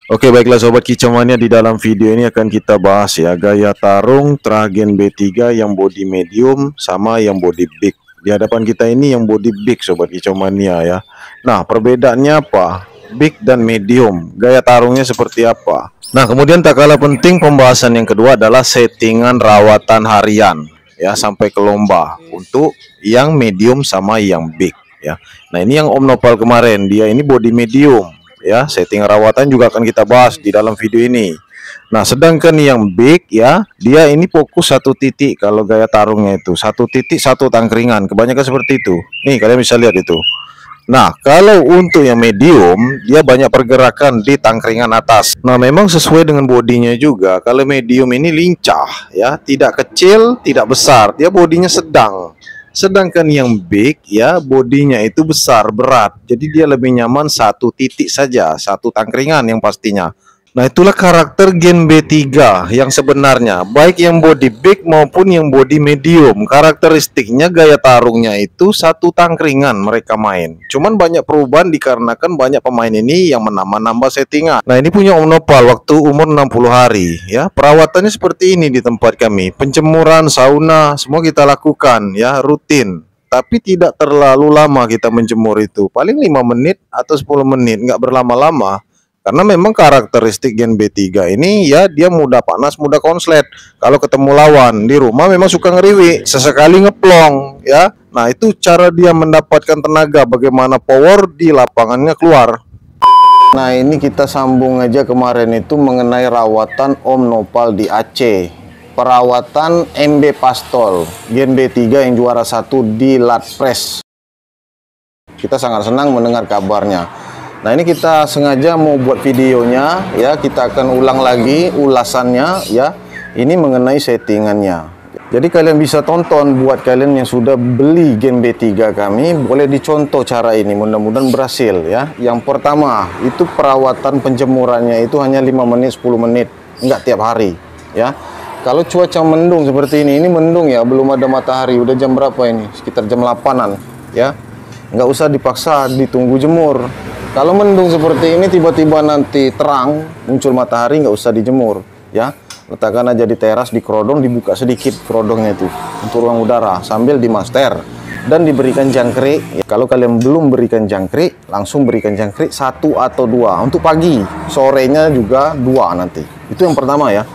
Oke, baiklah Sobat Kicauannya, di dalam video ini akan kita bahas ya gaya tarung Tragen B3 yang body medium sama yang body big. Di hadapan kita ini yang body big Sobat Kicauannya ya. Nah, perbedaannya apa? Big dan medium, gaya tarungnya seperti apa? Nah, kemudian tak kalah penting pembahasan yang kedua adalah settingan rawatan harian ya sampai ke lomba untuk yang medium sama yang big ya. Nah, ini yang Om Nopal kemarin, dia ini body medium ya. Setting rawatan juga akan kita bahas di dalam video ini. Nah, sedangkan yang big ya, dia ini fokus satu titik. Kalau gaya tarungnya itu satu titik, satu tangkringan, kebanyakan seperti itu. Nih, kalian bisa lihat itu. Nah, kalau untuk yang medium, dia banyak pergerakan di tangkringan atas. Nah, memang sesuai dengan bodinya juga. Kalau medium ini lincah ya, tidak kecil, tidak besar, dia bodinya sedang. Sedangkan yang big ya, bodinya itu besar, berat. Jadi dia lebih nyaman satu titik saja, satu tangkringan yang pastinya. Nah, itulah karakter Gen B3 yang sebenarnya, baik yang body big maupun yang body medium. Karakteristiknya gaya tarungnya itu satu tangkringan mereka main. Cuman banyak perubahan dikarenakan banyak pemain ini yang menambah-nambah settingan. Nah, ini punya Om Nopal waktu umur 60 hari ya. Perawatannya seperti ini di tempat kami. Penjemuran, sauna, semua kita lakukan ya, rutin. Tapi tidak terlalu lama kita menjemur itu. Paling 5 menit atau 10 menit, nggak berlama-lama. Karena memang karakteristik Gen B3 ini ya, dia mudah panas, mudah konslet. Kalau ketemu lawan di rumah memang suka ngeriwi, sesekali ngeplong ya. Nah, itu cara dia mendapatkan tenaga, bagaimana power di lapangannya keluar. Nah, ini kita sambung aja kemarin itu mengenai rawatan Om Nopal di Aceh. Perawatan MB Pastol Gen B3 yang juara 1 di Latpres. Kita sangat senang mendengar kabarnya. Nah, ini kita sengaja mau buat videonya ya, kita akan ulang lagi ulasannya ya. Ini mengenai settingannya. Jadi kalian bisa tonton, buat kalian yang sudah beli Gen B3 kami, boleh dicontoh cara ini, mudah-mudahan berhasil ya. Yang pertama, itu perawatan penjemurannya itu hanya 5 menit 10 menit, enggak tiap hari ya. Kalau cuaca mendung seperti ini mendung ya, belum ada matahari, udah jam berapa ini? Sekitar jam 8-an ya. Enggak usah dipaksa ditunggu jemur. Kalau mendung seperti ini tiba-tiba nanti terang muncul matahari, nggak usah dijemur ya, letakkan aja di teras, di kerodong, dibuka sedikit kerodongnya itu untuk ruang udara sambil dimaster dan diberikan jangkrik ya. Kalau kalian belum berikan jangkrik, langsung berikan jangkrik 1 atau 2 untuk pagi, sorenya juga 2 nanti. Itu yang pertama ya.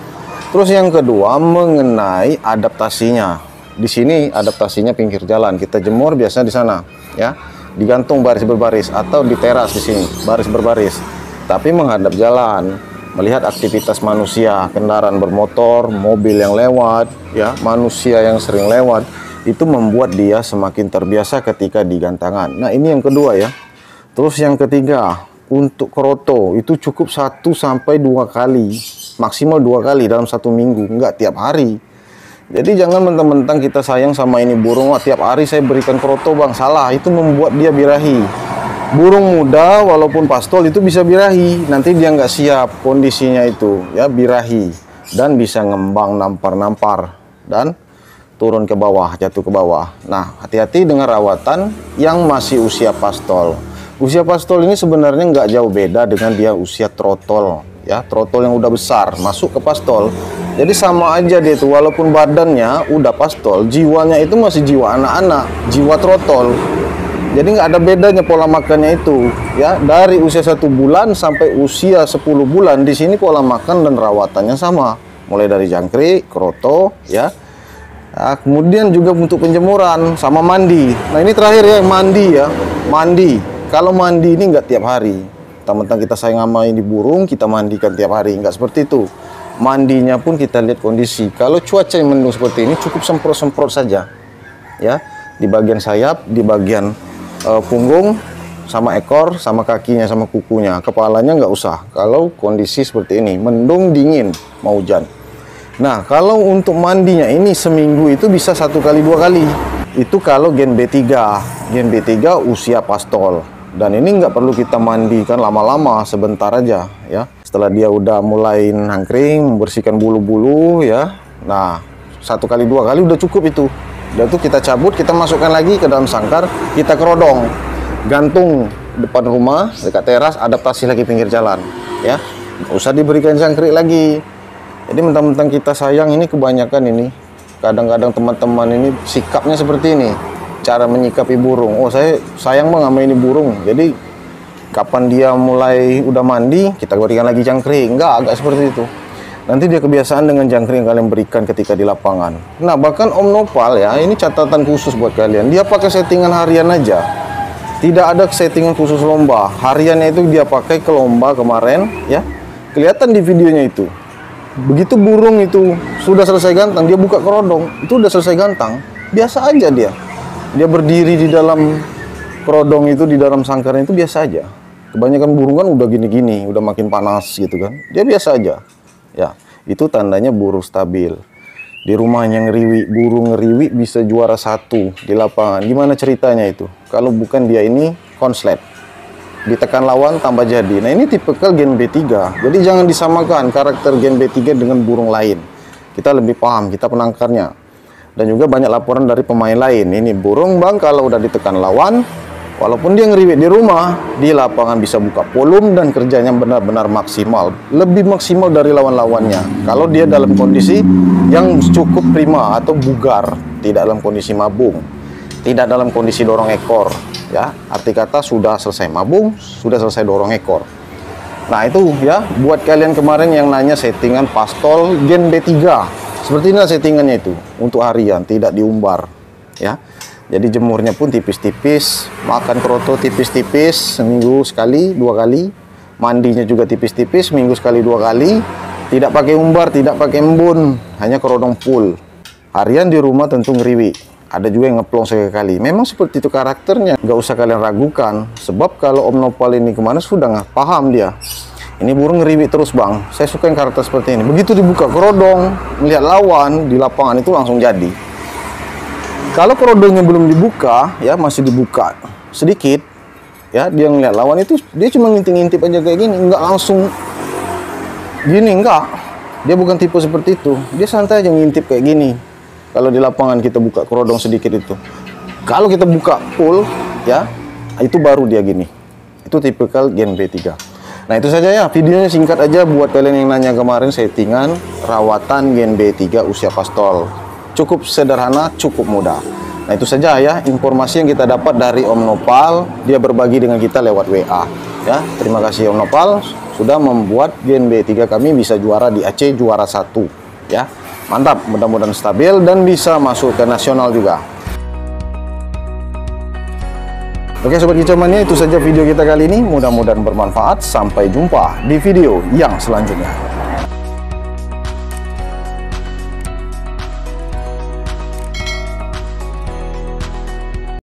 Terus yang kedua mengenai adaptasinya. Di sini adaptasinya pinggir jalan, kita jemur biasanya di sana ya, digantung baris berbaris atau di teras di sini baris berbaris, tapi menghadap jalan, melihat aktivitas manusia, kendaraan bermotor, mobil yang lewat ya, manusia yang sering lewat, itu membuat dia semakin terbiasa ketika digantangan. Nah, ini yang kedua ya. Terus yang ketiga, untuk keroto itu cukup 1 sampai 2 kali, maksimal 2 kali dalam 1 minggu, enggak tiap hari. Jadi jangan mentang-mentang kita sayang sama ini burung, wah tiap hari saya berikan keroto bang, salah. Itu membuat dia birahi. Burung muda walaupun pastol itu bisa birahi, nanti dia nggak siap kondisinya itu ya, birahi dan bisa ngembang, nampar-nampar dan turun ke bawah, jatuh ke bawah. Nah, hati-hati dengan rawatan yang masih usia pastol. Usia pastol ini sebenarnya nggak jauh beda dengan dia usia trotol ya, trotol yang udah besar masuk ke pastol. Jadi sama aja dia itu, walaupun badannya udah pastol, jiwanya itu masih jiwa anak-anak, jiwa trotol. Jadi nggak ada bedanya pola makannya itu ya, dari usia 1 bulan sampai usia 10 bulan di sini pola makan dan rawatannya sama, mulai dari jangkrik, kroto ya. Nah, kemudian juga untuk penjemuran sama mandi. Nah, ini terakhir ya, mandi ya, mandi. Kalau mandi ini nggak tiap hari, mentang-mentang kita sayang sama ini burung kita mandikan tiap hari, nggak seperti itu. Mandinya pun kita lihat kondisi. Kalau cuaca yang mendung seperti ini cukup semprot-semprot saja ya, di bagian sayap, di bagian punggung, sama ekor, sama kakinya, sama kukunya. Kepalanya nggak usah kalau kondisi seperti ini, mendung, dingin, mau hujan. Nah, kalau untuk mandinya ini seminggu itu bisa 1 kali 2 kali. Itu kalau Gen B3. Gen B3 usia pastol. Dan ini nggak perlu kita mandikan lama-lama, sebentar aja ya. Setelah dia udah mulai nangkring, membersihkan bulu-bulu ya. Nah, 1 kali 2 kali udah cukup itu. Udah tuh kita cabut, kita masukkan lagi ke dalam sangkar, kita kerodong, gantung depan rumah, dekat teras, adaptasi lagi pinggir jalan ya. nggak usah diberikan jangkrik lagi. Jadi mentang-mentang kita sayang, ini kebanyakan ini kadang-kadang teman-teman ini sikapnya seperti ini, cara menyikapi burung. Oh, saya sayang bang sama ini burung, jadi kapan dia mulai udah mandi kita berikan lagi jangkrik. Enggak, agak seperti itu. Nanti dia kebiasaan dengan jangkrik yang kalian berikan ketika di lapangan. Nah, bahkan Om Nopal ya, ini catatan khusus buat kalian, dia pakai settingan harian aja, tidak ada settingan khusus lomba. Hariannya itu dia pakai ke lomba kemarin ya, kelihatan di videonya itu. Begitu burung itu sudah selesai gantang, dia buka kerodong, itu udah selesai gantang, biasa aja dia berdiri di dalam kerodong itu, di dalam sangkarnya itu biasa aja. Kebanyakan burung kan udah gini-gini, udah makin panas gitu kan, dia biasa aja ya. Itu tandanya burung stabil. Di rumahnya ngeriwi, burung ngeriwi bisa juara 1 di lapangan. Gimana ceritanya itu? Kalau bukan dia ini konslet, ditekan lawan tambah jadi. Nah, ini tipikal gen B3. Jadi jangan disamakan karakter gen B3 dengan burung lain. Kita lebih paham, kita penangkarnya. Dan juga banyak laporan dari pemain lain. Ini burung bang kalau udah ditekan lawan, walaupun dia ngeriwit di rumah, di lapangan bisa buka volume dan kerjanya benar-benar maksimal. Lebih maksimal dari lawan-lawannya. Kalau dia dalam kondisi yang cukup prima atau bugar, tidak dalam kondisi mabung, tidak dalam kondisi dorong ekor. Ya, arti kata sudah selesai mabung, sudah selesai dorong ekor. Nah, itu ya buat kalian kemarin yang nanya settingan pastol gen B3. Seperti inilah settingannya itu untuk harian, tidak diumbar ya. Jadi jemurnya pun tipis-tipis, makan kroto tipis-tipis, seminggu sekali, 2 kali. Mandinya juga tipis-tipis, seminggu sekali 2 kali. Tidak pakai umbar, tidak pakai embun, hanya kerodong full. Harian di rumah tentu ngeriwi. Ada juga yang ngeplong sekali. Memang seperti itu karakternya. Nggak usah kalian ragukan. Sebab kalau Om Nopal ini kemana sudah nggak paham dia. Ini burung ngeriwi terus bang. Saya suka yang karakter seperti ini. Begitu dibuka kerodong, melihat lawan di lapangan itu langsung jadi. Kalau kerodongnya belum dibuka, ya masih dibuka sedikit, ya dia ngeliat lawan itu dia cuma ngintip-ngintip aja kayak gini, nggak langsung gini, nggak. Dia bukan tipe seperti itu. Dia santai aja ngintip kayak gini. Kalau di lapangan kita buka kerodong sedikit itu, kalau kita buka full, ya itu baru dia gini. Itu tipikal gen B3. Nah itu saja ya, videonya singkat aja buat kalian yang nanya kemarin settingan rawatan gen B3 usia pastol. Cukup sederhana, cukup mudah. Nah itu saja ya informasi yang kita dapat dari Om Nopal. Dia berbagi dengan kita lewat WA. Ya, terima kasih Om Nopal sudah membuat gen B3 kami bisa juara di Aceh, juara 1. Ya. Mantap, mudah-mudahan stabil dan bisa masuk ke nasional juga. Oke Sobat Kicau Mania, itu saja video kita kali ini. Mudah-mudahan bermanfaat. Sampai jumpa di video yang selanjutnya.